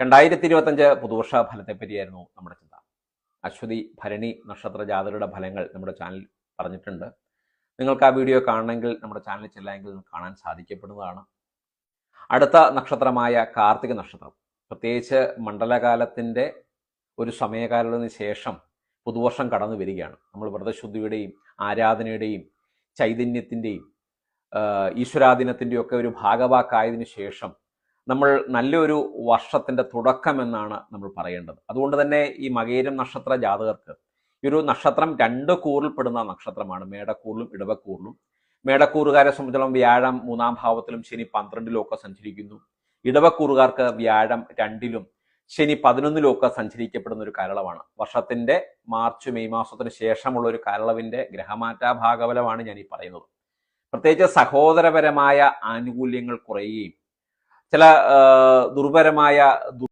2025 പുതുവർഷ ഫലത്തെപ്പറ്റിയായിരുന്നു നമ്മുടെ ചിന്ത. അശ്വതി ഭരണി നക്ഷത്ര ജാതകരുടെ ഫലങ്ങൾ നമ്മുടെ ചാനൽ പറഞ്ഞിട്ടുണ്ട്. നിങ്ങൾക്ക് ആ വീഡിയോ കാണണമെങ്കിൽ നമ്മുടെ ചാനലിൽ ചെല്ലാമെങ്കിൽ കാണാൻ സാധിക്കപ്പെടുന്നതാണ്. അടുത്ത നക്ഷത്രമായ കാർത്തിക നക്ഷത്രം, പ്രത്യേകിച്ച് മണ്ഡലകാലത്തിൻ്റെ ഒരു സമയകാലത്തിന് ശേഷം പുതുവർഷം കടന്നു വരികയാണ്. നമ്മൾ വ്രതശുദ്ധിയുടെയും ആരാധനയുടെയും ചൈതന്യത്തിൻ്റെയും ഈശ്വരാധീനത്തിൻ്റെയും ഒക്കെ ഒരു ഭാഗവാക്കായതിനു ശേഷം നമ്മൾ നല്ലൊരു വർഷത്തിൻ്റെ തുടക്കമെന്നാണ് നമ്മൾ പറയേണ്ടത്. അതുകൊണ്ട് തന്നെ ഈ മകയിരം നക്ഷത്ര ജാതകർക്ക് ഈ ഒരു നക്ഷത്രം 2 കൂറിൽപ്പെടുന്ന നക്ഷത്രമാണ്, മേടക്കൂറിലും ഇടവക്കൂറിലും. മേടക്കൂറുകാരെ സംബന്ധിച്ചിടത്തോളം വ്യാഴം 3-ാം ഭാവത്തിലും ശനി 12-ലും ഒക്കെ സഞ്ചരിക്കുന്നു. ഇടവക്കൂറുകാർക്ക് വ്യാഴം 2-ലും ശനി 11-ലും ഒക്കെ സഞ്ചരിക്കപ്പെടുന്ന ഒരു കാലയളവാണ്. വർഷത്തിന്റെ മാർച്ച് മെയ് മാസത്തിന് ശേഷമുള്ള ഒരു കാലയളവിന്റെ ഗ്രഹമാറ്റ ഭാഗഫലമാണ് ഞാൻ ഈ പറയുന്നത്. പ്രത്യേകിച്ച് സഹോദരപരമായ ആനുകൂല്യങ്ങൾ കുറയുകയും ചില ദുർപരമായ